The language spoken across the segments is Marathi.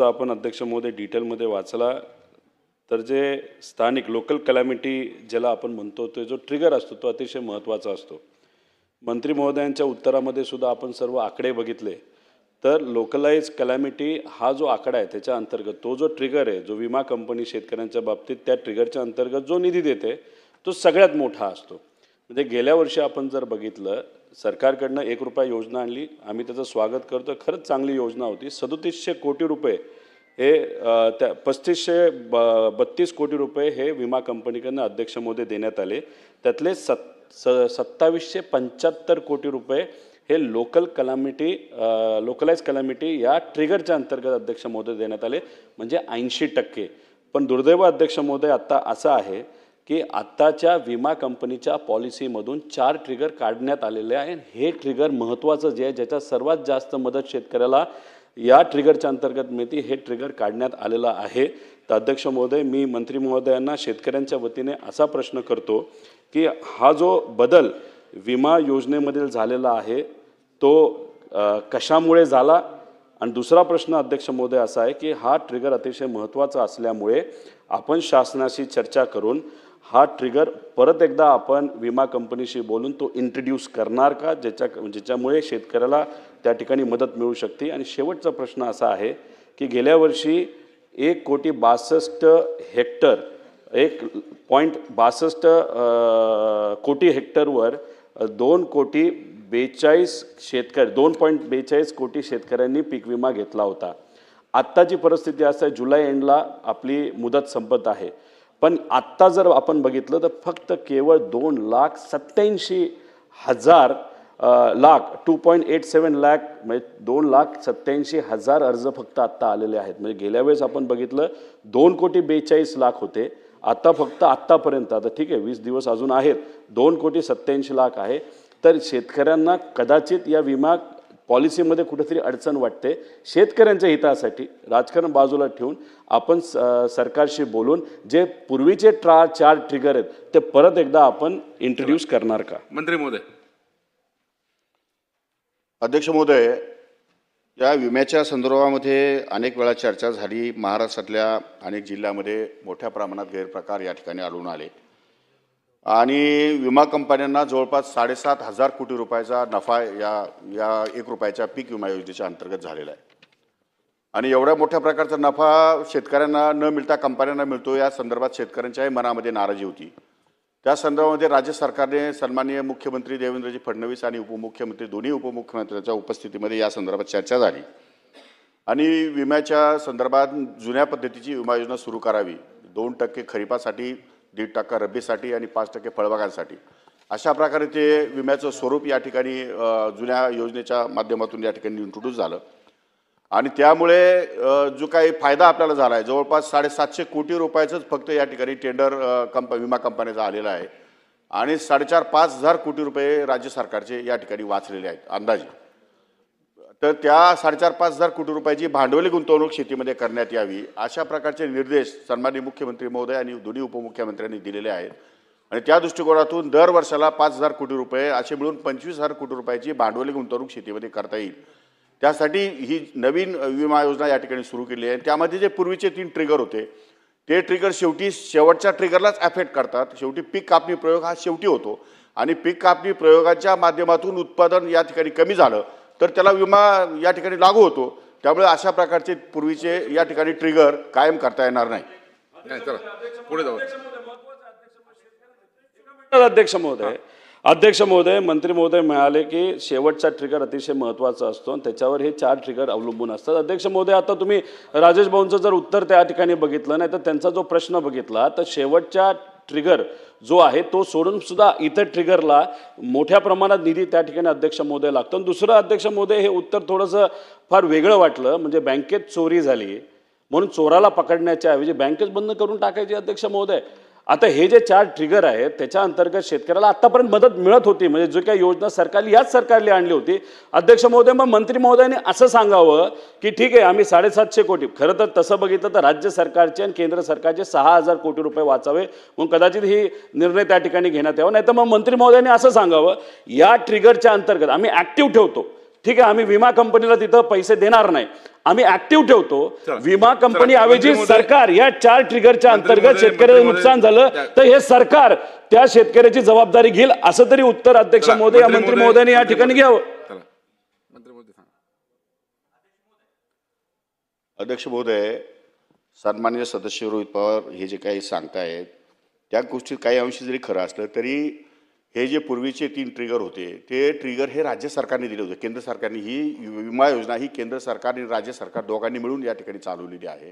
आपण अध्यक्ष महोदय डिटेलमध्ये वाचला तर जे स्थानिक लोकल कॅलॅमिटी ज्याला आपण म्हणतो तो जो ट्रिगर असतो तो अतिशय महत्त्वाचा असतो. मंत्री महोदयांच्या उत्तरामध्ये सुद्धा आपण सर्व आकडे बघितले तर लोकलाइज कॅलॅमिटी हा जो आकडा आहे त्याच्या अंतर्गत तो जो ट्रिगर आहे जो विमा कंपनी शेतकऱ्यांच्या बाबतीत त्या ट्रिगरच्या अंतर्गत जो निधी देते तो सगळ्यात मोठा असतो. म्हणजे गेल्या वर्षी आपण जर बघितलं सरकारकडनं 1 रुपया योजना आणली, आम्ही त्याचं स्वागत करतो. खरंच चांगली योजना होती. 3700 कोटी रुपये हे त्या 3532 कोटी रुपये हे विमा कंपनीकडनं अध्यक्ष महोदय देण्यात आले. त्यातले 2775 कोटी रुपये हे लोकलाइज कॅलॅमिटी या ट्रिगरच्या अंतर्गत अध्यक्ष महोदय देण्यात आले, म्हणजे 80%. पण दुर्दैव अध्यक्ष महोदय आता असं आहे की आत्ताच्या विमा कंपनीच्या पॉलिसीमधून 4 ट्रिगर काढण्यात आलेले आहे. हे ट्रिगर महत्त्वाचं जे आहे ज्याच्या सर्वात जास्त मदत शेतकऱ्याला या ट्रिगरच्या अंतर्गत मिळते हे ट्रिगर काढण्यात आलेलं आहे. तर अध्यक्ष महोदय मी मंत्री महोदयांना शेतकऱ्यांच्या वतीने असा प्रश्न करतो की हा जो बदल विमा योजनेमधील झालेला आहे तो कशामुळे झाला, आणि दुसरा प्रश्न अध्यक्ष महोदय असा आहे की हा ट्रिगर अतिशय महत्त्वाचा असल्यामुळे आपण शासनाशी चर्चा करून हा ट्रिगर परत एकदा आपण विमा कंपनीशी बोलून तो इंट्रोड्यूस करणार का ज्याच्यामुळे शेतकऱ्याला त्या ठिकाणी मदत मिळू शकते. आणि शेवटचा प्रश्न असा आहे की गेल्या वर्षी 1,62 हेक्टर 1.62 कोटी हेक्टरवर 2.42 कोटी शेतकऱ्यांनी पीक विमा घेतला होता. आत्ताची परिस्थिती असं आहे जुलै एंडला आपली मुदत संपत आहे, पण आत्ता जर आपण बघितलं तर फक्त केवळ 2,87,000 2.87 लाख म्हणजे 2,87,000 अर्ज फक्त आत्ता आलेले आहेत. म्हणजे गेल्या वेळेस आपण बघितलं 2,42,00,000 होते, आता फक्त आत्तापर्यंत आता ठीक आहे 20 दिवस अजून आहेत 2,87,000,000 आहे. तर शेतकऱ्यांना कदाचित या विमा पॉलिसीमध्ये कुठेतरी अडचण वाटते. शेतकऱ्यांच्या हितासाठी राजकारण बाजूला ठेवून आपण सरकारशी बोलून जे पूर्वीचे 4 ट्रिगर आहेत ते परत एकदा आपण इंट्रोड्यूस करणार का? मंत्री महोदय. अध्यक्ष महोदय, या विम्याच्या संदर्भामध्ये अनेक वेळा चर्चा झाली. महाराष्ट्रातल्या अनेक जिल्ह्यामध्ये मोठ्या प्रमाणात गैरप्रकार या ठिकाणी आढळून आले आणि विमा कंपन्यांना जवळपास 7,500 कोटी रुपयाचा नफा या 1 रुपयाच्या पीक विमा योजनेच्या अंतर्गत झालेला आहे. आणि एवढ्या मोठ्या प्रकारचा नफा शेतकऱ्यांना न मिळता कंपन्यांना मिळतो या संदर्भात शेतकऱ्यांच्याही मनामध्ये नाराजी होती. त्या संदर्भामध्ये राज्य सरकारने सन्माननीय मुख्यमंत्री देवेंद्रजी फडणवीस आणि उपमुख्यमंत्री दोन्ही उपमुख्यमंत्र्यांच्या उपस्थितीमध्ये या संदर्भात चर्चा झाली आणि विम्याच्या संदर्भात जुन्या पद्धतीची विमा योजना सुरू करावी. 2% खरीपासाठी, 1.5% रब्बीसाठी आणि 5% फळबागांसाठी अशा प्रकारे ते विम्याचं स्वरूप या ठिकाणी जुन्या योजनेच्या माध्यमातून या ठिकाणी इंट्रोड्यूस झालं आणि त्यामुळे जो काही फायदा आपल्याला झाला आहे जवळपास 750 कोटी रुपयाचंच फक्त या ठिकाणी टेंडर विमा कंपन्याचा आलेला आहे आणि 4,500 कोटी रुपये राज्य सरकारचे या ठिकाणी वाचलेले आहेत अंदाजे. तर त्या 4,500 कोटी रुपयाची भांडवली गुंतवणूक शेतीमध्ये करण्यात यावी अशा प्रकारचे निर्देश सन्माननीय मुख्यमंत्री महोदय आणि दोन्ही उपमुख्यमंत्र्यांनी दिलेले आहेत आणि त्या दृष्टिकोनातून दर वर्षाला 5,000 कोटी रुपये असे मिळून 25,000 कोटी रुपयाची भांडवली गुंतवणूक शेतीमध्ये करता येईल. त्यासाठी ही नवीन विमा योजना या ठिकाणी सुरू केली आहे. त्यामध्ये जे पूर्वीचे 3 ट्रिगर होते ते ट्रिगर शेवटच्या ट्रिगरलाच अफेक्ट करतात. शेवटी पीक कापणी प्रयोग हा शेवटी होतो आणि पीक कापणी प्रयोगाच्या माध्यमातून उत्पादन या ठिकाणी कमी झालं तर त्याला विमा या ठिकाणी लागू होतो. त्यामुळे अशा प्रकारचे पूर्वीचे या ठिकाणी ट्रिगर कायम करता येणार नाही. चला पुढे जाऊ. अध्यक्ष महोदय मंत्री महोदय म्हणाले की शेवटचा ट्रिगर अतिशय महत्त्वाचा असतो आणि त्याच्यावर हे 4 ट्रिगर अवलंबून असतात. अध्यक्ष महोदय आता तुम्ही राजेश भाऊंचं जर उत्तर त्या ठिकाणी बघितलं नाही तर त्यांचा जो प्रश्न बघितला तर शेवटच्या ट्रिगर जो आहे तो सोडून सुद्धा इतर ट्रिगरला मोठ्या प्रमाणात निधी त्या ठिकाणी अध्यक्ष महोदय लागतो. आणि दुसरं अध्यक्ष महोदय हे उत्तर थोडंसं फार वेगळं वाटलं. म्हणजे बँकेत चोरी झाली म्हणून चोराला पकडण्याच्या ऐवजी बँकेच बंद करून टाकायची अध्यक्ष महोदय. आता हे जे 4 ट्रिगर आहेत त्याच्या अंतर्गत शेतकऱ्याला आतापर्यंत मदत मिळत होती, म्हणजे जो काही योजना सरकारने याच सरकारने आणली होती. अध्यक्ष महोदय मग मंत्री महोदयांनी असं सांगावं की ठीक आहे आम्ही 750 कोटी, खरं तर तसं बघितलं तर राज्य सरकारचे आणि केंद्र सरकारचे 6,000 कोटी रुपये वाचावे म्हणून कदाचित ही निर्णय त्या ठिकाणी घेण्यात यावा. नाही तर मग मंत्री महोदयांनी असं सांगावं या ट्रिगरच्या अंतर्गत आम्ही ॲक्टिव्ह ठेवतो, ठीक आहे आम्ही विमा कंपनीला तिथं पैसे देणार नाही आम्ही ऍक्टिव्ह ठेवतो. चला. विमा कंपनी चला. ऐवजी मंत्री महोदय- सरकार या 4 ट्रिगरच्या मंत्री अंतर्गत महोदय- शेतकऱ्याचं मंत्री नुकसान महोदय- झालं तर हे सरकार त्या शेतकऱ्याची जबाबदारी घेईल असं तरी उत्तर अध्यक्ष चला, महोदय मंत्री महोदयांनी या मंत्री ठिकाणी महोदय- घ्यावं. चला. मंत्री महोदय सांगा. अध्यक्ष महोदय, सन्माननीय सदस्य रोहित पवार हे जे काही सांगतायत त्या गोष्टी काही अंशी जरी खरं असलं तरी हे जे पूर्वीचे 3 ट्रिगर होते ते ट्रिगर हे राज्य सरकारने दिले होते. केंद्र सरकारने ही विमा योजना ही केंद्र सरकार आणि राज्य सरकार दोघांनी मिळून या ठिकाणी चालवलेली आहे.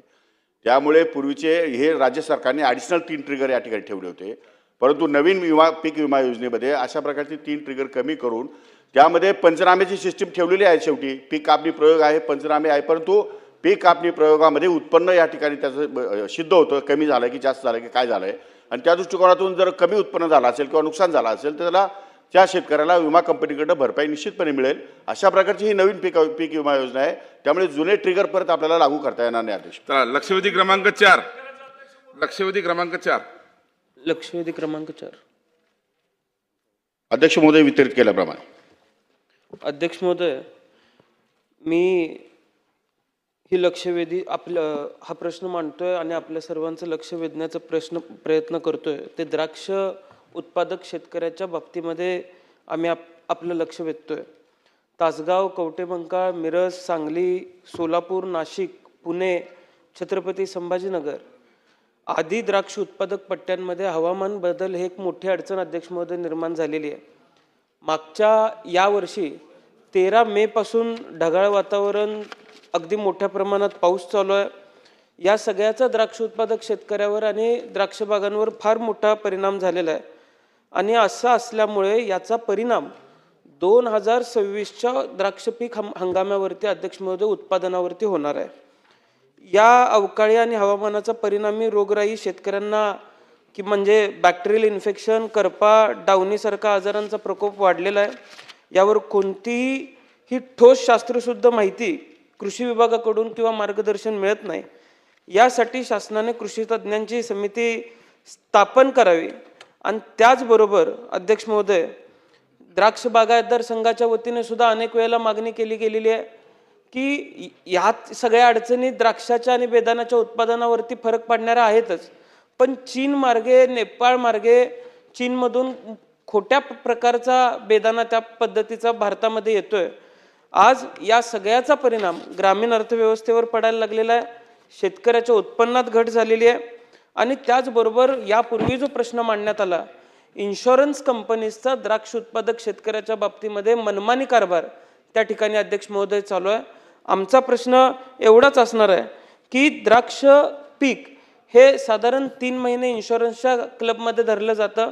त्यामुळे पूर्वीचे हे राज्य सरकारने ॲडिशनल 3 ट्रिगर या ठिकाणी ठेवले होते. परंतु नवीन पीक विमा योजनेमध्ये अशा प्रकारचे 3 ट्रिगर कमी करून त्यामध्ये पंचनाम्याची सिस्टीम ठेवलेली आहे. शेवटी पीक कापणी प्रयोग आहे, पंचनामे आहे, परंतु पीक कापणी प्रयोगामध्ये उत्पन्न या ठिकाणी त्याचं सिद्ध होतं कमी झालं की जास्त झालं की काय झालं आहे. आणि त्या दृष्टिकोनातून जर कमी उत्पन्न झालं असेल किंवा नुकसान झालं असेल तर त्याला त्या शेतकऱ्याला विमा कंपनीकडनं भरपाई निश्चितपणे मिळेल. अशा प्रकारची ही नवीन पीक विमा योजना आहे. त्यामुळे जुने ट्रिगर परत आपल्याला लागू करता येणार नाही. अध्यक्ष चला, लक्षवेधी क्रमांक 4. लक्षवेधी क्रमांक 4. लक्षवेधी क्रमांक 4. अध्यक्ष महोदय वितरित केल्याप्रमाणे. अध्यक्ष महोदय, मी ही लक्षवेधी हा प्रश्न मांडतोय आणि आपल्या सर्वांचं लक्ष वेधण्याचा प्रयत्न करतोय. ते द्राक्ष उत्पादक शेतकऱ्याच्या बाबतीमध्ये आम्ही आपलं लक्ष वेधतोय. तासगाव, कवटेमंकाळ, मिरज, सांगली, सोलापूर, नाशिक, पुणे, छत्रपती संभाजीनगर आदी द्राक्ष उत्पादक पट्ट्यांमध्ये हवामान बदल हे एक मोठी अडचण अध्यक्ष महोदय निर्माण झालेली आहे. मागच्या यावर्षी 13 मे पासून ढगाळ वातावरण, अगदी मोठ्या प्रमाणात पाऊस चालू आहे. या सगळ्याचा द्राक्ष उत्पादक शेतकऱ्यावर आणि द्राक्ष बागांवर फार मोठा परिणाम झालेला आहे. आणि असं असल्यामुळे याचा परिणाम 2026च्या द्राक्ष पीक हंगामावरती अध्यक्ष महोदय उत्पादनावरती होणार आहे. या अवकाळी आणि हवामानाचा परिणामी रोगराई शेतकऱ्यांना की म्हणजे बॅक्टेरियल इन्फेक्शन, करपा, डावणीसारखा आजारांचा प्रकोप वाढलेला आहे. यावर कोणतीही ठोस शास्त्रशुद्ध माहिती कृषी विभागाकडून किंवा मार्गदर्शन मिळत नाही. यासाठी शासनाने कृषी तज्ज्ञांची समिती स्थापन करावी. आणि त्याचबरोबर अध्यक्ष महोदय, द्राक्ष बागायतदार संघाच्या वतीने सुद्धा अनेक वेळेला मागणी केली गेलेली आहे की ह्यात सगळ्या अडचणी द्राक्षाच्या आणि बेदाण्याच्या उत्पादनावरती फरक पडणाऱ्या आहेतच, पण चीन मार्गे, नेपाळ मार्गे, चीनमधून खोट्या प्रकारचा बेदाणा त्या पद्धतीचा भारतामध्ये येतोय. आज या सगळ्याचा परिणाम ग्रामीण अर्थव्यवस्थेवर पडायला लागलेला आहे. शेतकऱ्याच्या उत्पन्नात घट झालेली आहे. आणि त्याचबरोबर यापूर्वी जो प्रश्न मांडण्यात आला, इन्शुरन्स कंपनीजचा द्राक्ष उत्पादक शेतकऱ्याच्या बाबतीमध्ये मनमानी कारभार त्या ठिकाणी अध्यक्ष महोदय चालू आहे. आमचा प्रश्न एवढाच असणार आहे की द्राक्ष पीक हे साधारण 3 महिने इन्शुरन्सच्या क्लबमध्ये धरलं जातं.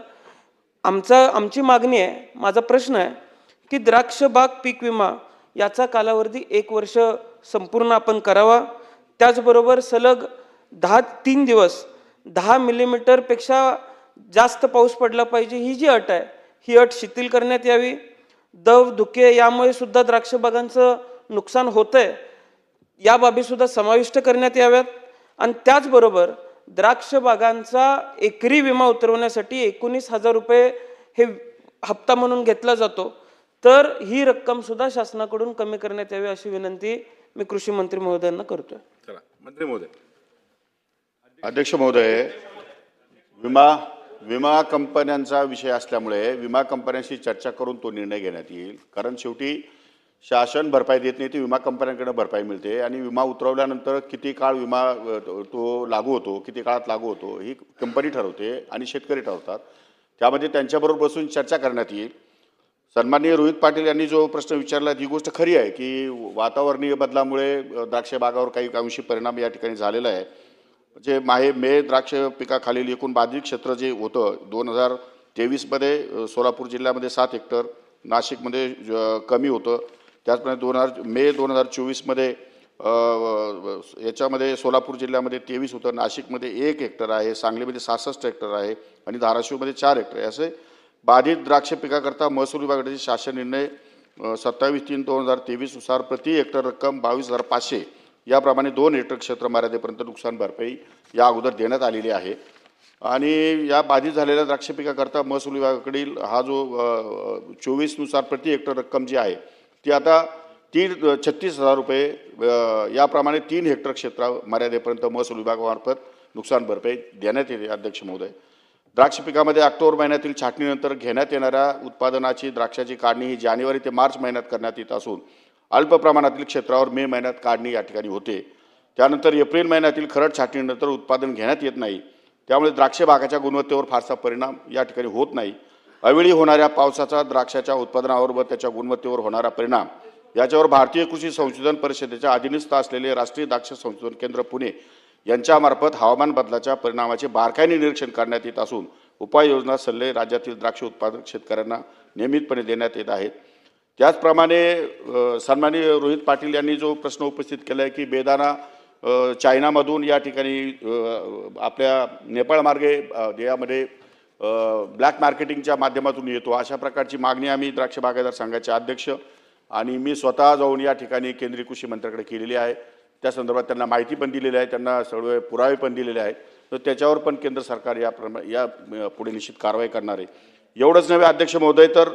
आमची मागणी आहे, माझा प्रश्न आहे की द्राक्ष बाग पीक विमा याचा कालावधी 1 वर्ष संपूर्ण आपण करावा. त्याचबरोबर सलग 3 दिवस 10 मिलीमीटरपेक्षा जास्त पाऊस पडला पाहिजे ही जी अट आहे, ही अट शिथिल करण्यात यावी. दव, धुके यामुळे सुद्धा द्राक्ष बागांचं नुकसान होतंय, या बाबी सुद्धा समाविष्ट करण्यात याव्यात. आणि त्याचबरोबर द्राक्ष बागांचा एकरी विमा उतरवण्यासाठी 19,000 रुपये हे हप्ता म्हणून घेतला जातो, तर ही रक्कम सुद्धा शासनाकडून कमी करण्यात यावी अशी विनंती मी कृषी मंत्री महोदयांना करतोय. चला, मंत्री महोदय. अध्यक्ष महोदय, विमा कंपन्यांचा विषय असल्यामुळे विमा कंपन्यांशी चर्चा करून तो निर्णय घेण्यात येईल. कारण शेवटी शासन भरपाई देत नाही, ती विमा कंपन्यांकडे भरपाई मिळते. आणि विमा उतरवल्यानंतर किती काळ विमा तो लागू होतो, किती काळात लागू होतो ही कंपनी ठरवते आणि शेतकरी ठरवतात. त्यामध्ये त्यांच्याबरोबर बसून चर्चा करण्यात येईल. सन्माननीय रोहित पाटील यांनी जो प्रश्न विचारला ही गोष्ट खरी आहे की वातावरणीय बदलामुळे द्राक्ष बागावर काही अंशी परिणाम या ठिकाणी झालेला आहे. जे मे द्राक्ष पिकाखालील एकूण बाधित क्षेत्र जे होतं 2023मध्ये सोलापूर जिल्ह्यामध्ये 7 हेक्टर, नाशिकमध्ये कमी होतं. त्याचप्रमाणे मे 2024मध्ये याच्यामध्ये सोलापूर जिल्ह्यामध्ये 23 होतं, नाशिकमध्ये 1 हेक्टर आहे, सांगलीमध्ये 66 हेक्टर आहे आणि धाराशिवमध्ये 4 हेक्टर आहे. असे बाधित द्राक्ष पिकाकरता महसूल विभागाचे शासन निर्णय 27/3/2023 नुसार प्रति हेक्टर रक्कम 22,500 याप्रमाणे 2 हेक्टर क्षेत्र मर्यादेपर्यंत नुकसान भरपाई या अगोदर देण्यात आलेली आहे. आणि या बाधित झालेल्या द्राक्ष पिकाकरता महसूल विभागाकडील हा जो 24 नुसार प्रति हेक्टर रक्कम जी आहे ती आता 36,000 रुपये याप्रमाणे 3 हेक्टर क्षेत्र मर्यादेपर्यंत महसूल विभागामार्फत नुकसान भरपाई देण्यात येते. अध्यक्ष महोदय, द्राक्ष पिकामध्ये ऑक्टोबर महिन्यातील छाटणीनंतर घेण्यात येणाऱ्या उत्पादनाची द्राक्षाची काढणी ही जानेवारी ते मार्च महिन्यात करण्यात येत असून अल्प प्रमाणातील क्षेत्रावर मे महिन्यात काढणी या ठिकाणी होते. त्यानंतर एप्रिल महिन्यातील खरड छाटणीनंतर उत्पादन घेण्यात येत नाही. त्यामुळे द्राक्ष बागाच्या गुणवत्तेवर फारसा परिणाम या ठिकाणी होत नाही. अवेळी होणाऱ्या पावसाचा द्राक्षाच्या उत्पादनावर व त्याच्या गुणवत्तेवर होणारा परिणाम याच्यावर भारतीय कृषी संशोधन परिषदेच्या अधीनस्थ असलेले राष्ट्रीय द्राक्ष संशोधन केंद्र पुणे यांच्यामार्फत हवामान बदलाच्या परिणामाचे बारकाईने निरीक्षण करण्यात येत असून उपाययोजना सल्ले राज्यातील द्राक्ष उत्पादक शेतकऱ्यांना नियमितपणे देण्यात येत आहेत. त्याचप्रमाणे सन्माननीय रोहित पाटील यांनी जो प्रश्न उपस्थित केला आहे की बेदाणा चायनामधून या ठिकाणी आपल्या नेपाळ मार्गे यामध्ये ब्लॅक मार्केटिंगच्या माध्यमातून येतो, अशा प्रकारची मागणी आम्ही द्राक्ष बागायतदार संघाचे अध्यक्ष आणि मी स्वतः जाऊन या ठिकाणी केंद्रीय कृषी मंत्र्याकडे केलेली आहे. त्या संदर्भात त्यांना माहिती पण दिलेली आहे, त्यांना सर्व पुरावे पण दिलेले आहेत. तर त्याच्यावर पण केंद्र सरकार या पुढे निश्चित कारवाई करणार आहे. एवढंच नव्हे अध्यक्ष महोदय, तर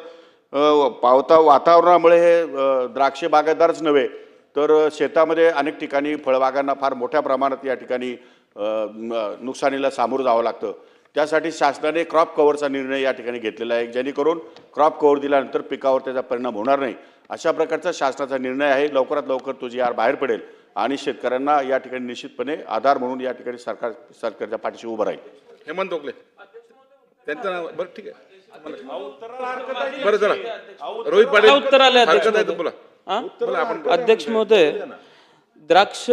वातावरणामुळे हे द्राक्ष बागायतदारच नव्हे तर शेतामध्ये अनेक ठिकाणी फळबागांना फार मोठ्या प्रमाणात या ठिकाणी नुकसानीला सामोरं जावं लागतं. त्यासाठी शासनाने क्रॉप कव्हरचा निर्णय या ठिकाणी घेतलेला आहे, जेणेकरून क्रॉप कव्हर दिल्यानंतर पिकावर त्याचा परिणाम होणार नाही, अशा प्रकारचा शासनाचा निर्णय आहे. लवकरात लवकर तो जी आर बाहेर पडेल आणि शेतकऱ्यांना या ठिकाणी निश्चितपणे आधार म्हणून या ठिकाणी सरकारच्या पाठीशी उभं राहील. हेमंत ओकले त्यांचं नाव बरं ठीक आहे. बरं चला रोहित पाटील उत्तर आले अध्यक्ष हरकत आहे तर महोदय. बोला. अध्यक्ष महोदय, द्राक्ष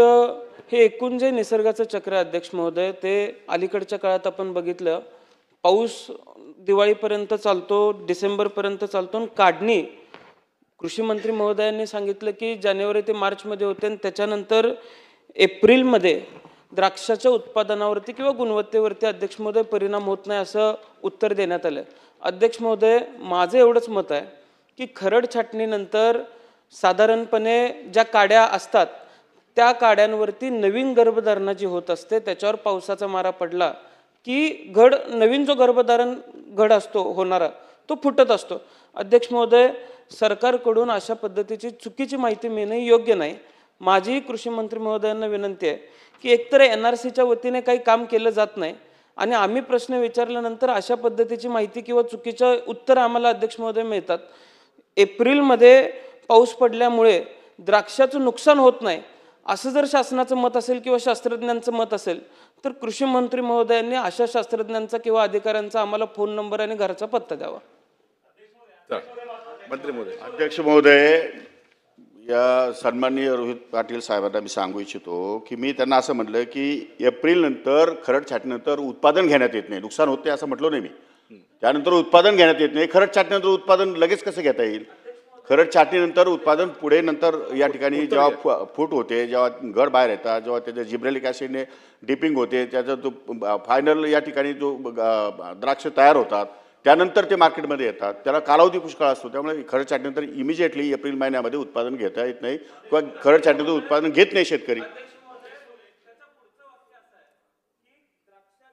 हे एकूण जे निसर्गाचं चक्र आहे अध्यक्ष महोदय, ते अलीकडच्या काळात आपण बघितलं, पाऊस दिवाळीपर्यंत चालतो, डिसेंबरपर्यंत चालतो आणि काढणी कृषी मंत्री महोदयांनी सांगितलं की जानेवारी ते मार्चमध्ये होते आणि त्याच्यानंतर एप्रिलमध्ये द्राक्षाच्या उत्पादनावरती किंवा गुणवत्तेवरती अध्यक्ष महोदय परिणाम होत नाही असं उत्तर देण्यात आलं. अध्यक्ष महोदय, माझं एवढंच मत आहे की खरड छाटणीनंतर साधारणपणे ज्या काड्या असतात त्या काड्यांवरती नवीन गर्भधारणा जी होत असते त्याच्यावर पावसाचा मारा पडला की नवीन जो गर्भधारण घड असतो होणारा तो फुटत असतो. अध्यक्ष महोदय, सरकारकडून अशा पद्धतीची चुकीची माहिती मिळणे योग्य नाही. माझी कृषी मंत्री महोदयांना विनंती आहे की एकतर NRCच्या वतीने काही काम केलं जात नाही आणि आम्ही प्रश्न विचारल्यानंतर अशा पद्धतीची माहिती किंवा चुकीचं उत्तर आम्हाला अध्यक्ष महोदय मिळतात. एप्रिलमध्ये पाऊस पडल्यामुळे द्राक्षाचं नुकसान होत नाही असं जर शासनाचं मत असेल किंवा शास्त्रज्ञांचं मत असेल तर कृषी मंत्री महोदयांनी अशा शास्त्रज्ञांचा किंवा अधिकाऱ्यांचा आम्हाला फोन नंबर आणि घराचा पत्ता द्यावा. मंत्री महोदय. अध्यक्ष महोदय, या सन्माननीय रोहित पाटील साहेबांना मी सांगू इच्छितो की मी त्यांना असं म्हटलं की एप्रिल नंतर खरड छाटणीनंतर उत्पादन घेण्यात येत नाही, नुकसान होत नाही असं म्हटलं नाही मी. त्यानंतर उत्पादन घेण्यात येत नाही, खरड छाटणीनंतर उत्पादन लगेच कसं घेता येईल? खरड छाटणीनंतर उत्पादन पुढे नंतर या ठिकाणी जेव्हा फूट होते, जेव्हा घड बाहेर येतात, जेव्हा त्याच्या जिब्रेलिक ॲसिडने डिपिंग होते, त्याचा जो फायनल या ठिकाणी जो द्राक्ष तयार होतात त्यानंतर ते मार्केटमध्ये येतात, त्याला कालावधी पुष्कळ असतो. त्यामुळे खरड छाटणीनंतर इमिजिएटली एप्रिल महिन्यामध्ये उत्पादन घेता येत नाही किंवा खरड छाटणीनंतर उत्पादन घेत नाही शेतकरी.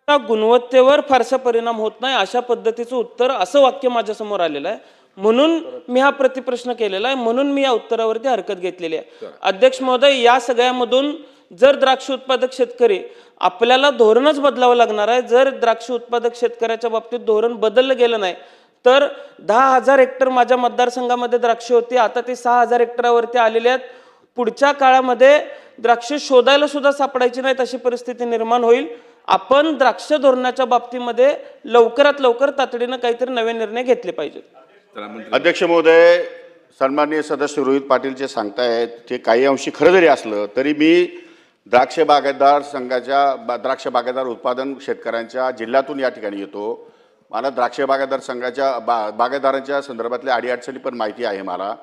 गुणवत्तेवर फारसा परिणाम होत नाही अशा पद्धतीचं उत्तर, असं वाक्य माझ्यासमोर आलेलं आहे, म्हणून मी हा प्रतिप्रश्न केलेला आहे, म्हणून मी या उत्तरावरती हरकत घेतलेली आहे. अध्यक्ष महोदय, या सगळ्यामधून जर द्राक्ष उत्पादक शेतकरी आपल्याला धोरणच बदलावं लागणार आहे. जर द्राक्ष उत्पादक शेतकऱ्याच्या बाबतीत धोरण बदललं गेलं नाही तर 10,000 हेक्टर माझ्या मतदारसंघामध्ये द्राक्ष होती, आता ते 6,000 हेक्टरवरती आलेले आहेत. पुढच्या काळामध्ये द्राक्ष शोधायला सुद्धा सापडायची नाहीत अशी परिस्थिती निर्माण होईल. आपण द्राक्ष धोरणाच्या बाबतीमध्ये लवकरात लवकर तातडीनं काहीतरी नवे निर्णय घेतले पाहिजेत. अध्यक्ष महोदय, सन्माननीय सदस्य रोहित पाटील जे सांगतायत ते काही अंशी खरं जरी असलं तरी मी द्राक्ष बागायतदार संघाच्या द्राक्ष बागायतदार उत्पादन शेतकऱ्यांच्या जिल्ह्यातून या ठिकाणी येतो. मला द्राक्ष बागायतदार संघाच्या बागायतदारांच्या संदर्भातल्या अडीअडचणी पण माहिती आहे मला.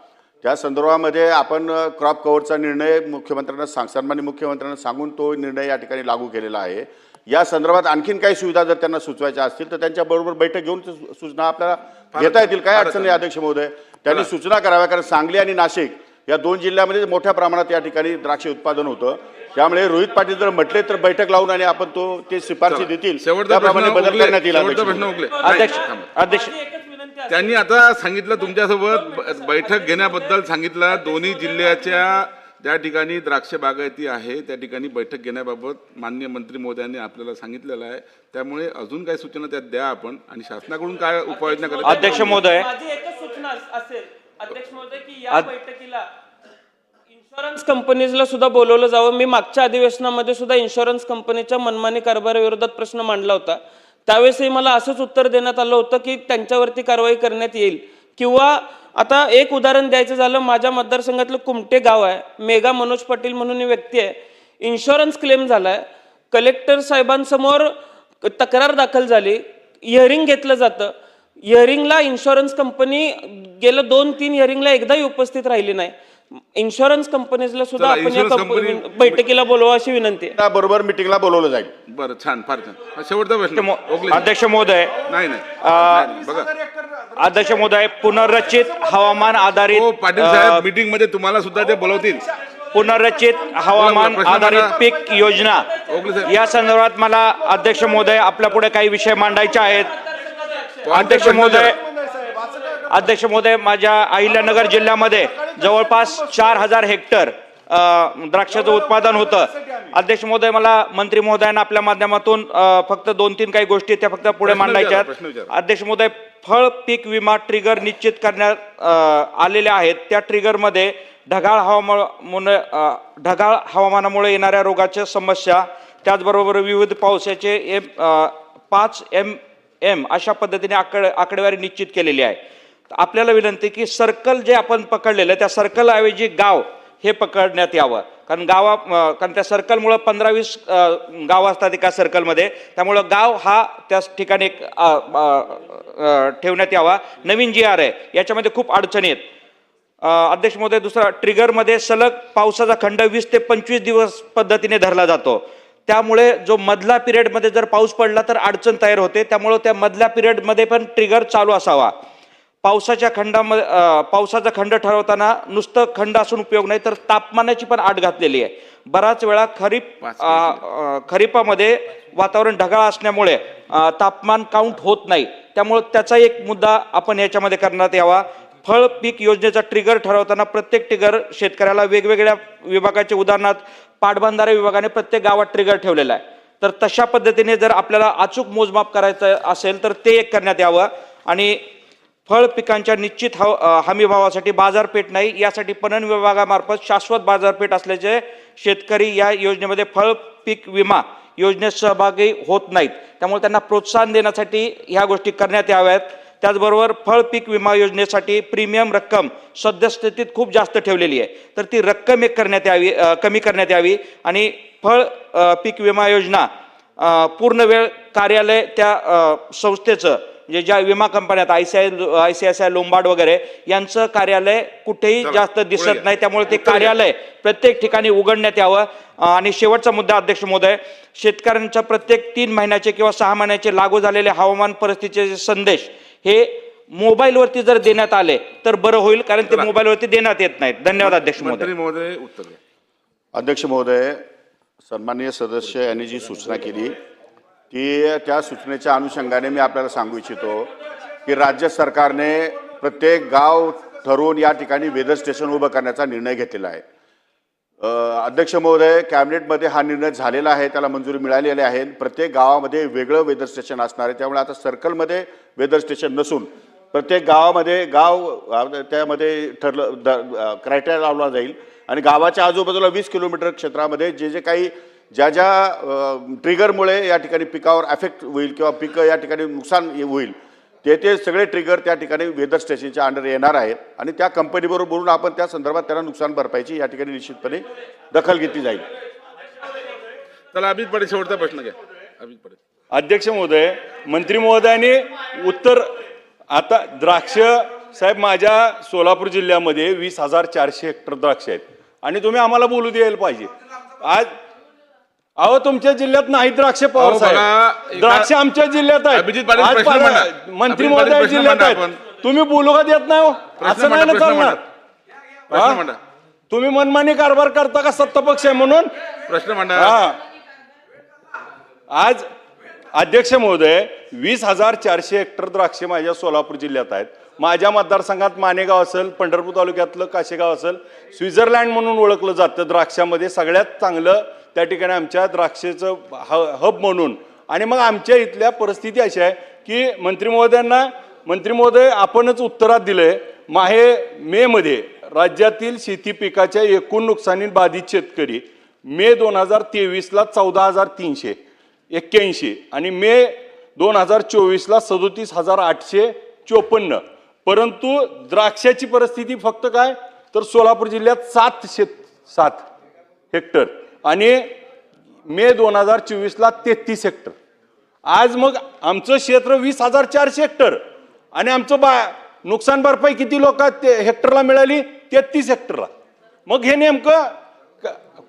त्या संदर्भामध्ये आपण क्रॉप कव्हरचा निर्णय सन्माननीय मुख्यमंत्र्यांना सांगून तो निर्णय या ठिकाणी लागू केलेला आहे. या संदर्भात आणखीन काही सुविधा जर त्यांना सुचवायच्या असतील तर त्यांच्याबरोबर बैठक घेऊन सूचना आपल्याला घेता येतील. काय अडचण नाही अध्यक्ष महोदय, त्यांनी सूचना कराव्या, कारण सांगली आणि नाशिक या 2 जिल्ह्यामध्ये मोठ्या प्रमाणात या ठिकाणी द्राक्ष उत्पादन होतं. त्यामुळे रोहित पाटील जर म्हटले तर बैठक लावून आणि आपण ते शिफारशी देतील त्याप्रमाणे बदल करण्यात येईल. शेवटचा प्रश्न अध्यक्ष एकच विनंती त्यांनी आता सांगितलं तुमच्यासोबत बैठक घेण्याबद्दल सांगितलं. दोन्ही जिल्ह्याच्या ज्या ठिकाणी द्राक्ष बागायती आहे त्या ठिकाणी बैठक घेण्याबाबत माननीय मंत्री महोदयांनी आपल्याला सांगितलेलं आहे. त्यामुळे अजून काही सूचना त्यात द्या आपण आणि शासनाकडून काय उपाययोजना करायची. अध्यक्ष महोदय, माझी एकच सूचना असेल अध्यक्ष महोदय की या बैठकीला इन्शुरन्स कंपनीजला सुद्धा बोलवलं जावं. मी मागच्या अधिवेशनामध्ये सुद्धा इन्शुरन्स कंपनीच्या मनमानी कारभाराविरोधात प्रश्न मांडला होता. त्यावेळेसही मला असंच उत्तर देण्यात आलं होतं की त्यांच्यावरती कारवाई करण्यात येईल. किंवा आता एक उदाहरण द्यायचं झालं, माझ्या मतदारसंघातलं कुमटे गाव आहे, मेघा मनोज पाटील म्हणून ही व्यक्ती आहे, इन्शुरन्स क्लेम झालाय, कलेक्टर साहेबांसमोर तक्रार दाखल झाली, हिअरिंग घेतलं जातं, हिअरिंगला इन्शुरन्स कंपनी गेलं 2-3 हिअरिंगला एकदाही उपस्थित राहिली नाही. इन्शुरन्स कंपनीजला सुद्धा चला, आपण या इन्शुरन्स कंपनी- बैठकीला बोलवा अशी विनंती आहे. बरोबर मिटिंगला बोलवलं जाईल. बरं, छान, फार छान. हा शेवटचा प्रश्न ओकले. अध्यक्ष महोदय, नाही नाही बघा अध्यक्ष महोदय, पुनर्रचित हवामान आधारित हो पाटील साहेब, मीटिंग मध्ये तुम्हाला सुद्धा ते बोलवतील. पुनर्रचित हवामान प्रश्न आधारित मांडा. पीक योजना ओकले साहेब. या संदर्भात मला अध्यक्ष महोदय आपल्या पुढे काही विषय मांडायचे आहेत. अध्यक्ष महोदय, माझ्या अहिल्यानगर जिल्ह्यामध्ये जवळपास 4000 हेक्टर द्राक्षाचं उत्पादन होतं. अध्यक्ष महोदय, मला मंत्री महोदयांना आपल्या माध्यमातून फक्त 2-3 काही गोष्टी त्या फक्त पुढे मांडायच्या प्रश्न आहेत. विचारा. अध्यक्ष महोदय, फळ पीक विमा ट्रिगर निश्चित करण्यात आलेल्या आहेत. त्या ट्रिगरमध्ये ढगाळ हवामानामुळे येणाऱ्या रोगाच्या समस्या, त्याचबरोबर विविध पावसाचे 5 MM अशा पद्धतीने आकडेवारी निश्चित केलेली आहे. आपल्याला विनंती की सर्कल जे आपण पकडलेलं त्या सर्कल ऐवजी गाव हे पकडण्यात यावं. कारण कारण त्या सर्कलमुळं 15-20 गाव असतात एका सर्कलमध्ये, त्यामुळं गाव हा त्याच ठिकाणी ठेवण्यात यावा. नवीन GR आहे याच्यामध्ये खूप अडचणी आहेत. अध्यक्ष महोदय, दुसरा ट्रिगरमध्ये सलग पावसाचा खंड 20 ते 25 दिवस पद्धतीने धरला जातो. त्यामुळे जो मधला पिरियडमध्ये जर पाऊस पडला तर अडचण तयार होते. त्यामुळे त्या मधल्या पिरियडमध्ये पण ट्रिगर चालू असावा. पावसाचा खंड ठरवताना नुसतं खंड असून उपयोग नाही, तर तापमानाची पण अट घातलेली आहे. बराच वेळा खरीपामध्ये वातावरण ढगाळ असल्यामुळे तापमान काउंट होत नाही. त्यामुळे त्याचा एक मुद्दा आपण याच्यामध्ये करण्यात यावा. फळ पीक योजनेचा ट्रिगर ठरवताना प्रत्येक ट्रिगर शेतकऱ्याला वेगवेगळ्या विभागाचे, उदाहरणार्थ पाटबंधारे विभागाने प्रत्येक गावात ट्रिगर ठेवलेला आहे. तर तशा पद्धतीने जर आपल्याला अचूक मोजमाप करायचं असेल तर ते एक करण्यात यावं. आणि फळ पिकांच्या निश्चित हमी भावासाठी बाजारपेठ नाही, यासाठी पणन विभागामार्फत शाश्वत बाजारपेठ असल्याचे शेतकरी या योजनेमध्ये फळ पीक विमा योजनेत सहभागी होत नाहीत. त्यामुळे त्यांना प्रोत्साहन देण्यासाठी ह्या गोष्टी करण्यात याव्यात. त्याचबरोबर फळ पीक विमा योजनेसाठी प्रीमियम रक्कम सद्यस्थितीत खूप जास्त ठेवलेली आहे, तर ती रक्कम कमी करण्यात यावी. आणि फळ पीक विमा योजना पूर्ण वेळ कार्यालय त्या संस्थेचं, म्हणजे ज्या विमा कंपन्यात ICICI लोंबार्ड वगैरे यांचं कार्यालय कुठेही जास्त दिसत नाही, त्यामुळे ते कार्यालय प्रत्येक ठिकाणी उघडण्यात यावं. आणि शेवटचा मुद्दा अध्यक्ष महोदय, शेतकऱ्यांच्या प्रत्येक 3 महिन्याचे किंवा 6 महिन्याचे लागू झालेले हवामान परिस्थितीचे संदेश हे मोबाईलवरती जर देण्यात आले तर बरं होईल, कारण ते मोबाईलवरती देण्यात येत नाहीत. धन्यवाद अध्यक्ष महोदय. मंत्री महोदय उत्तर द्या. अध्यक्ष महोदय, सन्माननीय सदस्य यांनी जी सूचना केली त्या सूचनेच्या अनुषंगाने मी आपल्याला सांगू इच्छितो की राज्य सरकारने प्रत्येक गाव ठरवून या ठिकाणी वेदर स्टेशन उभं करण्याचा निर्णय घेतलेला आहे. अध्यक्ष महोदय, कॅबिनेटमध्ये हा निर्णय झालेला आहे, त्याला मंजुरी मिळालेली आहे. प्रत्येक गावामध्ये वेगळं वेदर स्टेशन असणार आहे. त्यामुळे आता सर्कलमध्ये वेदर स्टेशन नसून प्रत्येक गावामध्ये त्यामध्ये क्रायटेरिया लावला जाईल आणि गावाच्या आजूबाजूला 20 किलोमीटर क्षेत्रामध्ये जे काही ज्या ट्रिगरमुळे या ठिकाणी पिकावर अफेक्ट होईल किंवा पिकं या ठिकाणी नुकसान होईल ते सगळे ट्रिगर त्या ठिकाणी वेदर स्टेशनच्या अंडर येणार आहेत. आणि त्या कंपनीबरोबर बोलून आपण त्या संदर्भात त्यांना नुकसान भरपाईची या ठिकाणी निश्चितपणे दखल घेतली जाईल. चला, अभिजित पाटील शेवटचा प्रश्न घ्या. अभिजित पाटील. अध्यक्ष महोदय, मंत्री महोदयांनी उत्तर आता द्राक्ष साहेब, माझ्या सोलापूर जिल्ह्यामध्ये 20,400 हेक्टर द्राक्ष आहेत आणि तुम्ही आम्हाला बोलू द्यायला पाहिजे. आज अहो तुमच्या जिल्ह्यात नाही द्राक्ष पवार साहेब, द्राक्ष आमच्या जिल्ह्यात आहेत. अभिजित पाटील, प्रश्न मांडा. मंत्री महोदय जिल्ह्यात आहेत, तुम्ही बोलू का देत नाही? असं नाही ना चालणार. प्रश्न मांडा. तुम्ही मनमानी कारभार करता का सत्ता पक्ष आहे म्हणून? प्रश्न मांडा. आज अध्यक्ष महोदय, 20,400 हेक्टर द्राक्षे माझ्या सोलापूर जिल्ह्यात आहेत. माझ्या मतदारसंघात मानेगाव असेल, पंढरपूर तालुक्यातलं काशेगाव असेल, स्वित्झर्लंड म्हणून ओळखलं जातं द्राक्षामध्ये सगळ्यात चांगलं त्या ठिकाणी आमच्या द्राक्षेचं हब म्हणून. आणि मग आमच्या इथल्या परिस्थिती अशी आहे की मंत्री महोदय आपणच उत्तरात दिलंय मे मध्ये राज्यातील शेती पिकाच्या एकूण नुकसानी बाधित शेतकरी मे 2023ला 14,381 आणि मे 2024ला 37,854. परंतु द्राक्षाची परिस्थिती फक्त काय तर सोलापूर जिल्ह्यात 7 हेक्टर आणि मे 2024ला 33 हेक्टर. आज मग आमचं क्षेत्र 20,400 हेक्टर आणि आमचं नुकसान भरपाई किती हेक्टरला मिळाली 33 हेक्टरला. मग हे नेमकं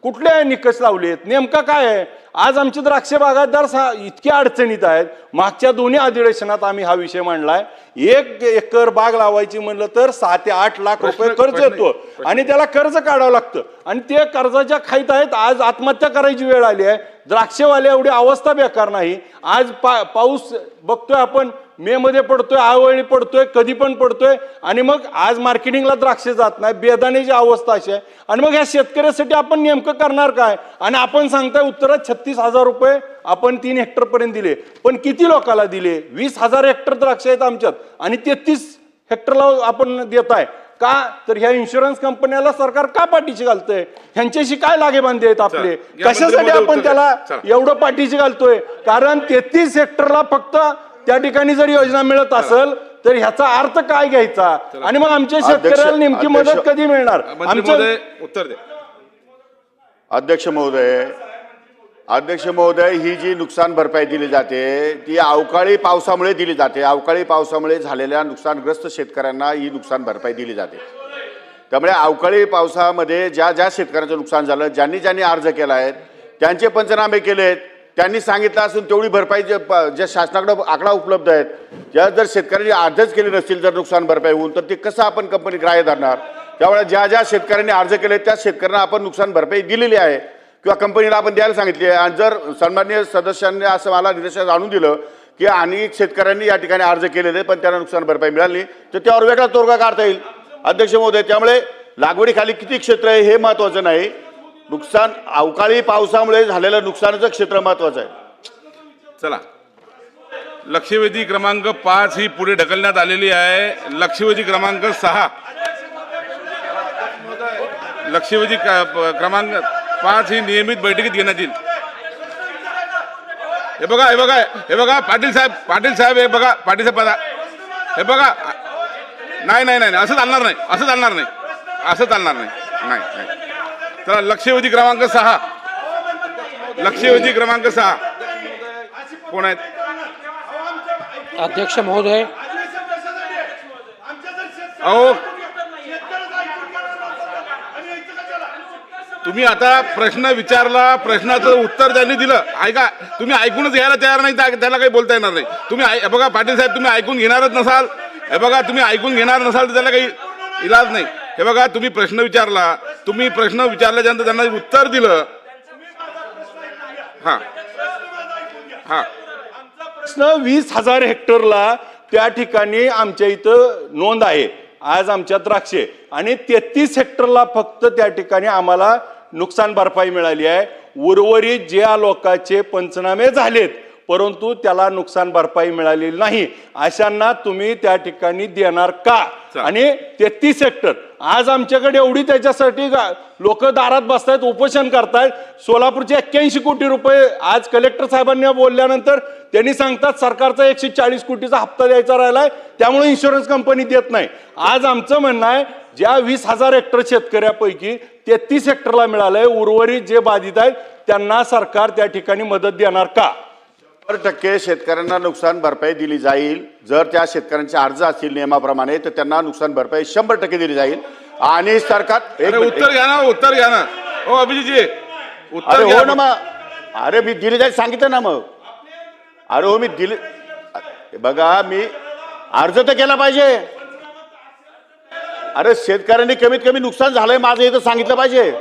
कुठले निकष लावलेत, नेमका काय आहे? आज आमचे द्राक्ष बागायतदार इतके अडचणीत आहेत. मागच्या दोन्ही अधिवेशनात आम्ही हा विषय मांडलाय. 1 एकर बाग लावायची म्हणलं तर 6 ते 8 लाख रुपये कर्ज येतो आणि त्याला कर्ज काढावं लागतं आणि ते कर्जाच्या खाईत आहेत. आज आत्महत्या करायची वेळ आली आहे. द्राक्षेवाले एवढी अवस्था बेकार नाही. आज पाऊस बघतोय आपण मे मध्ये पडतोय, अवेळी पडतोय, कधी पण पडतोय आणि मग आज मार्केटिंगला द्राक्षे जात नाही. बेदाण्याची अवस्था अशी आहे आणि मग ह्या शेतकऱ्यासाठी आपण नेमकं करणार काय? आणि आपण सांगताय उत्तरात 36,000 रुपये आपण 3 हेक्टर पर्यंत दिले, पण किती लोकांना दिले? 20,000 हेक्टर द्राक्ष आहेत आमच्यात आणि 33 हेक्टरला आपण देताय का? तर ह्या इन्शुरन्स कंपन्याला सरकार का पाठीशी घालतंय? ह्यांच्याशी काय लागेबांधे आहेत आपले? कशासाठी आपण त्याला एवढं पाठीशी घालतोय? कारण 33 हेक्टरला फक्त त्या ठिकाणी जर योजना मिळत असेल तर ह्याचा अर्थ काय घ्यायचा? आणि मग आमच्या शेतकऱ्याला नेमकी मदत कधी मिळणार? उत्तर द्या. अध्यक्ष महोदय, ही जी नुकसान भरपाई दिली जाते ती अवकाळी पावसामुळे दिली जाते. अवकाळी पावसामुळे झालेल्या नुकसानग्रस्त शेतकऱ्यांना ही नुकसान भरपाई दिली जाते. त्यामुळे अवकाळी पावसामध्ये ज्या शेतकऱ्यांचं नुकसान झालं, ज्यांनी अर्ज केला आहे त्यांचे पंचनामे केलेत, त्यांनी सांगितलं असून तेवढी भरपाई ज्या शासनाकडे आकडा उपलब्ध आहेत, ज्या जर शेतकऱ्यांनी अर्जच केले नसतील जर नुकसान भरपाई होऊन, तर ते कसं आपण कंपनी ग्राह्य धरणार? त्यामुळे ज्या शेतकऱ्यांनी अर्ज केले त्या शेतकऱ्यांना आपण नुकसान भरपाई दिलेली आहे किंवा कंपनीला आपण द्यायला सांगितली आहे. आणि जर सन्माननीय सदस्यांनी असं मला निदर्शनास आणून दिलं की अनेक शेतकऱ्यांनी या ठिकाणी अर्ज केलेले पण त्यांना नुकसान भरपाई मिळाली नाही, तर त्यावर वेगळा तोडगा काढता येईल अध्यक्ष महोदय. त्यामुळे लागवडीखाली किती क्षेत्र आहे हे महत्त्वाचं नाही, नुकसान अवकाळी पावसामुळे झालेलं नुकसानाचं क्षेत्र महत्त्वाचं आहे. चला, लक्षवेधी क्रमांक 5 ही पुढे ढकलण्यात आलेली आहे. लक्षवेधी क्रमांक 6 लक्षवेधी क्रमांक 5 ही नियमित बैठकीत घेण्यात येईल. हे बघा पाटील साहेब हे बघा पाटील साहेब हे बघा. नाही असं चालणार नाही. चला, लक्षवेधी क्रमांक 6 कोण आहेत? अध्यक्ष महोदय, अहो तुम्ही आता प्रश्न विचारला, प्रश्नाचं उत्तर त्यांनी दिलं. ऐका, तुम्ही ऐकूनच घ्यायला तयार नाही, त्याला काही बोलता येणार नाही. तुम्ही बघा पाटील साहेब, तुम्ही ऐकून घेणारच नसाल. हे बघा, तुम्ही ऐकून घेणार नसाल तर त्याला काही इलाज नाही. हे बघा, तुम्ही प्रश्न विचारल्याच्यानंतर त्यांना उत्तर दिलं. हा 20,000 हेक्टरला त्या ठिकाणी आमच्या इथं नोंद आहे आज आमच्या द्राक्षे आणि 33 हेक्टरला फक्त त्या ठिकाणी आम्हाला नुकसान भरपाई मिळाली आहे. उर्वरित ज्या लोकांचे पंचनामे झालेत परंतु त्याला नुकसान भरपाई मिळालेली नाही, अशांना तुम्ही त्या ठिकाणी देणार का? आणि 33 हेक्टर आज आमच्याकडे एवढी त्याच्यासाठी लोक दारात बसतायत, उपोषण करतायत. सोलापूरचे 81 कोटी रुपये आज कलेक्टर साहेबांनी बोलल्यानंतर त्यांनी सांगतात सरकारचा 140 कोटीचा हप्ता द्यायचा राहिलाय, त्यामुळे इन्शुरन्स कंपनी देत नाही. आज आमचं म्हणणं आहे ज्या 20,000 हेक्टर शेतकऱ्यापैकी 33 हेक्टरला मिळालंय, उर्वरित जे बाधित आहेत त्यांना सरकार त्या ठिकाणी मदत देणार का? 100% शेतकऱ्यांना नुकसान भरपाई दिली जाईल. जर त्या शेतकऱ्यांचे अर्ज असतील नियमाप्रमाणे तर त्यांना नुकसान भरपाई 100% दिली जाईल. आणि सरकार उत्तर घ्या ना हो अभिजीतजी, उत्तर हो ना. मग अरे मी दिली जाईल सांगितलं ना. मग अरे हो, मी दिले. बघा, मी अर्ज तर केला पाहिजे. अरे शेतकऱ्यांनी कमीत कमी नुकसान झालंय माझं हे तर सांगितलं पाहिजे.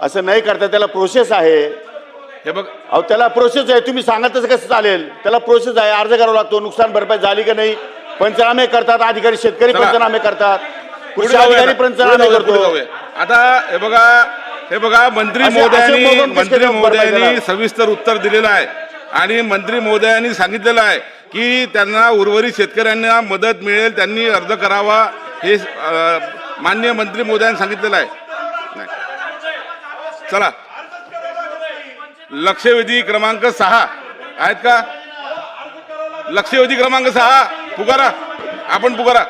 असं नाही करता, त्याला प्रोसेस आहे. हे बघ अहो त्याला प्रोसेस आहे, तुम्ही सांगा तसं कसं चालेल? त्याला प्रोसेस आहे, अर्ज करावा लागतो, नुकसान भरपाई झाली का नाही पंचनामे करतात अधिकारी, शेतकरी चला. पंचनामे करतात, पुढे कृषी जाऊया अधिकारी आता. पंचनामे पुढे करतो. जाऊया. आता हे बघा मंत्री असे महोदयांनी मोगम कसे मंत्री भरपाई महोदयांनी देणार? सविस्तर उत्तर दिलेलं आहे आणि मंत्री महोदयांनी सांगितलेलं आहे की त्यांना उर्वरित शेतकऱ्यांना मदत मिळेल, त्यांनी अर्ज करावा, हे माननीय मंत्री महोदयांनी सांगितलेलं आहे. नाही. चला, लक्षवेधी क्रमांक 6 आहेत का? लक्षवेधी क्रमांक 6 पुकारा, आपण पुकारा.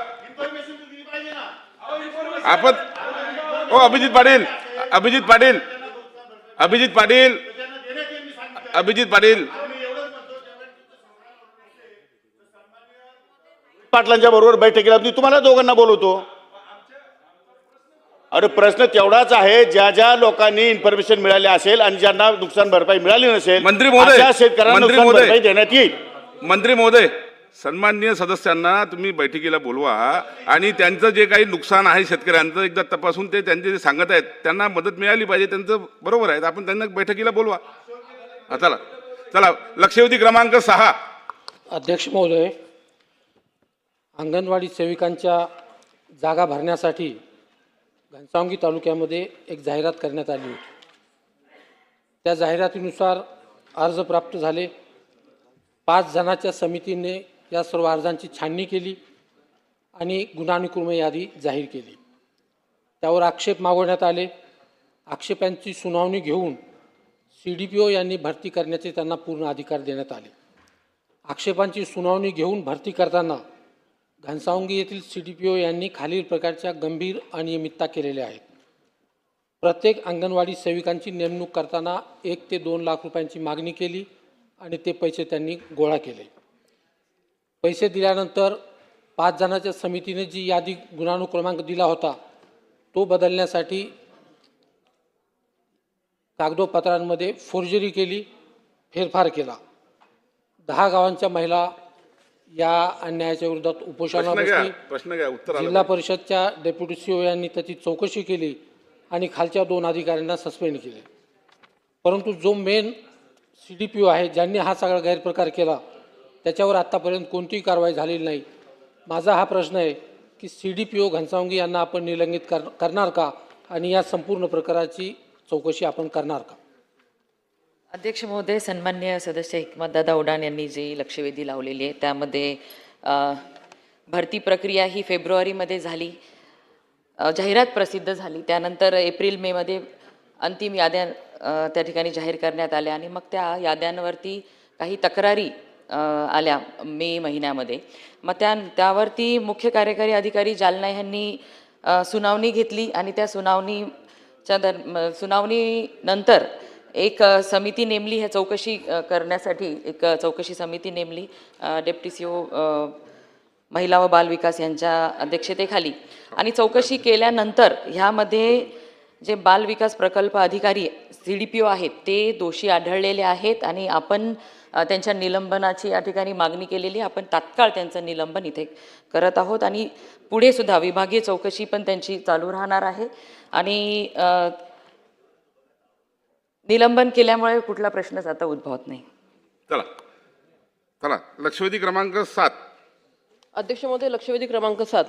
आपण अभिजित पाटील पाटलांच्या बरोबर बैठकीला मी तुम्हाला दोघांना बोलवतो. अरे प्रश्न तेवढाच आहे, ज्या ज्या लोकांनी इन्फॉर्मेशन मिळाली असेल आणि ज्यांना नुकसान भरपाई मिळाली नसेल मंत्री महोदय, अशा शेतकऱ्यांना मंत्री नुकसान महोदय. भरपाई देण्यात येईल. मंत्री महोदय, सन्माननीय सदस्यांना तुम्ही बैठकीला बोलवा आणि त्यांचं जे काही नुकसान आहे शेतकऱ्यांचं एकदा तपासून ते त्यांचे जे सांगत आहेत त्यांना मदत मिळाली पाहिजे, त्यांचं बरोबर आहे, आपण त्यांना बैठकीला बोलवा. चला लक्षवेधी क्रमांक 6. अध्यक्ष महोदय, अंगणवाडी सेविकांच्या जागा भरण्यासाठी घनसावंगी तालुक्यामध्ये एक जाहिरात करण्यात आली होती. त्या जाहिरातीनुसार अर्ज प्राप्त झाले. 5 जणांच्या समितीने या सर्व अर्जांची छाननी केली आणि गुणानुक्रम यादी जाहीर केली. त्यावर आक्षेप मागवण्यात आले. आक्षेपांची सुनावणी घेऊन CDPO यांनी भरती करण्याचे त्यांना पूर्ण अधिकार देण्यात आले. आक्षेपांची सुनावणी घेऊन भरती करताना घनसावंगी येथील CDPO यांनी खालील प्रकारच्या गंभीर अनियमितता केलेल्या आहेत. प्रत्येक अंगणवाडी सेविकांची नेमणूक करताना 1 ते 2 लाख रुपयांची मागणी केली आणि ते पैसे त्यांनी गोळा केले. पैसे दिल्यानंतर 5 जणांच्या समितीने जी यादी गुणानुक्रमांक दिला होता तो बदलण्यासाठी कागदोपत्रांमध्ये फोर्जरी केली, फेरफार केला. 10 गावांच्या महिला या अन्यायाच्या विरोधात उपोषणाला बसली. प्रश्न घ्या, उत्तर आलं. जिल्हा परिषदच्या डेप्युटी CO यांनी त्याची चौकशी केली आणि खालच्या 2 अधिकाऱ्यांना सस्पेंड केले. परंतु जो मेन CDPO आहे ज्यांनी हा सगळा गैरप्रकार केला त्याच्यावर आत्तापर्यंत कोणतीही कारवाई झालेली नाही. माझा हा प्रश्न आहे की CDPO घनसावंगी यांना आपण निलंबित करणार का आणि या संपूर्ण प्रकाराची चौकशी आपण करणार का? अध्यक्ष महोदय, सन्मान्य सदस्य हिकमतदादा उडान यांनी जी लक्षवेधी लावलेली आहे त्यामध्ये भरती प्रक्रिया ही फेब्रुवारीमध्ये झाली, जाहिरात प्रसिद्ध झाली, त्यानंतर एप्रिल मेमध्ये अंतिम याद्या त्या ठिकाणी जाहीर करण्यात आल्या आणि मग त्या याद्यांवरती काही तक्रारी आल्या मे महिन्यामध्ये. मग त्यावरती मुख्य कार्यकारी अधिकारी जालना यांनी सुनावणी घेतली आणि त्या सुनावणीनंतर एक समिती नेमली. ह्या चौकशी करण्यासाठी एक चौकशी समिती नेमली डेप्युटी CO महिला व बाल विकास यांच्या अध्यक्षतेखाली. आणि चौकशी केल्यानंतर ह्यामध्ये जे बाल विकास प्रकल्प अधिकारी CDPO आहेत ते दोषी आढळलेले आहेत आणि आपण त्यांच्या निलंबनाची या ठिकाणी मागणी केलेली. आपण तात्काळ त्यांचं निलंबन इथे करत आहोत आणि पुढे सुद्धा विभागीय चौकशी पण त्यांची चालू राहणार आहे आणि निलंबन केल्यामुळे कुठला प्रश्नच आता उद्भवत नाही. चला लक्षवेधी क्रमांक 7. अध्यक्ष महोदय, लक्षवेधी क्रमांक 7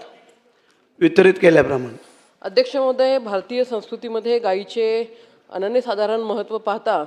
वितरित केल्याप्रमाणे. अध्यक्ष महोदय, भारतीय संस्कृतीमध्ये गायीचे अनन्यसाधारण महत्त्व पाहता